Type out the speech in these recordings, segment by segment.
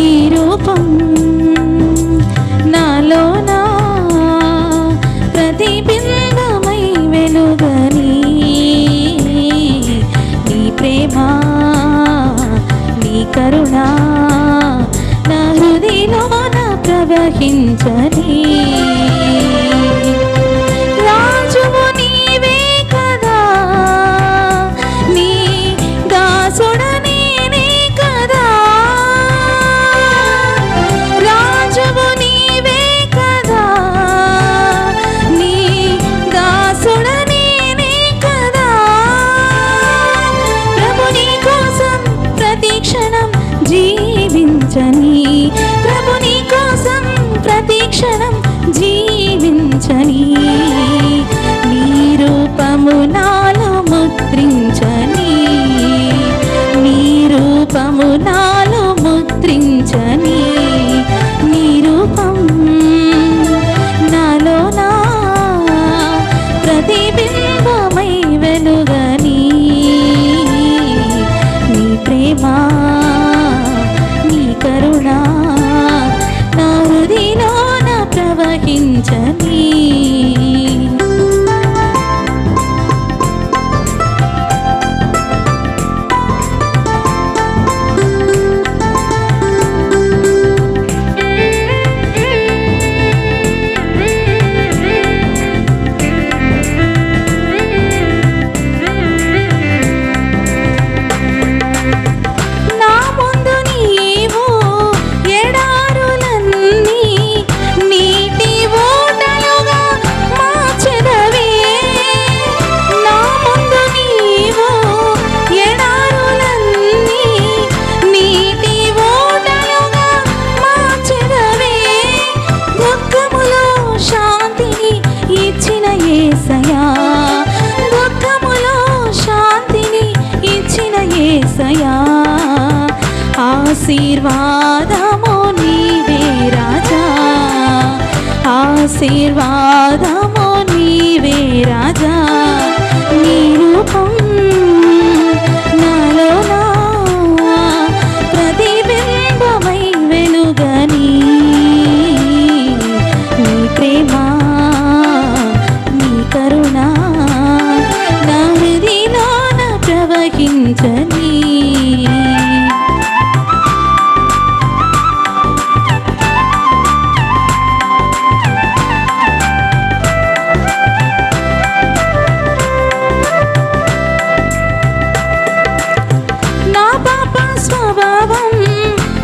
నీ రూపం నాలోనా ప్రతిబింబమై వెలుగని నీ ప్రేమ నీ కరుణ నా హృదయంలోన ప్రవహించని రాజువు నీవే కదా నీ దాసుడ నేనే కదా రాజువు నీవే కదా నీ దాసుడ నేనే కదా ప్రభు నీ కోసం ప్రతి క్షణం జీవించని ప్రభు నీ కోసం ప్రతి క్షణం జీవించని నీ రూపము నాలో ముద్రించని నీ రూపము నాలో ముద్రించని నీ రూపం నాలో నా ప్రతిబింబమై వెలుగని నీ ప్రేమ నీ కరుణ నా హృదయంలోన ప్రవహించని ఆశీర్వాదము నీవే రాజా ఆశీర్వాదము నీవే రాజా నీ రూపం నాలో నా ప్రతిబింబమై వెలుగని నీ ప్రేమ నీ కరుణ నా హృదయంలోన ప్రవహించని స్వభావం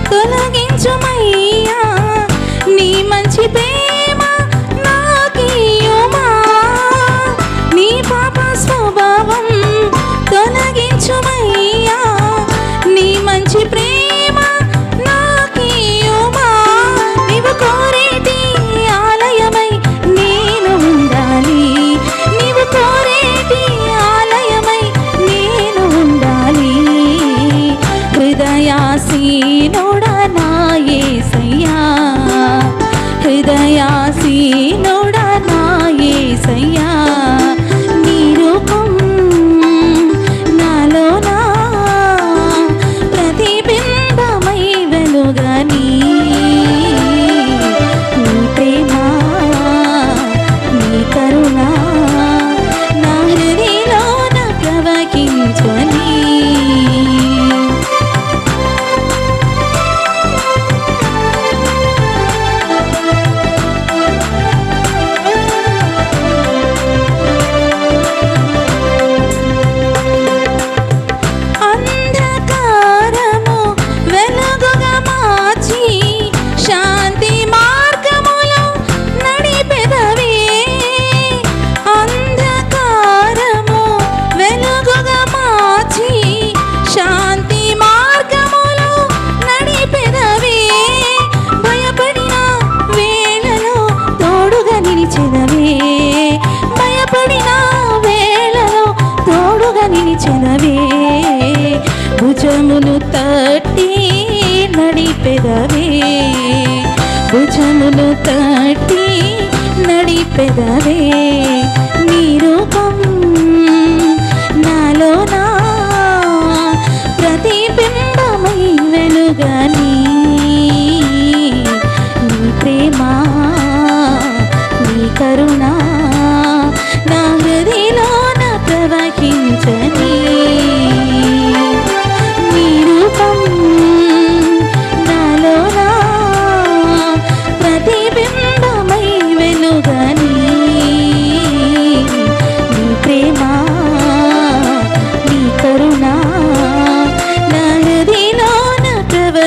తొలగించుమయ్యా నీ మంచి ప్రేమ నాకియ్యుమా నీ పాప స్వభావం తొలగించుమయ్యా నీ మంచి ప్రేమ నాకియ్యుమా నీవు కోరేటి ఆలయమై నేను ఉండాలి నీవు కోరేటి ఆలయమై నేను ఉండాలి హృదయాసీనుడా నా యేసయ్యా హృదయాసీనుడా నా యేసయ్యా నీ రూపం నాలో నా ప్రతిబింబమై వెలుగని నీ ప్రేమ నీ కరుణ నా హృదయంలోన ప్రవహించని భయపడిన వేళలో తోడుగా నిలిచెదవే భుజములు తట్టి నడిపెదవే భుజములు తట్టి నడిపెదవే నీ రూపం నాలో నా ప్రతిబింబమై వెలుగని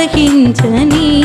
వహించని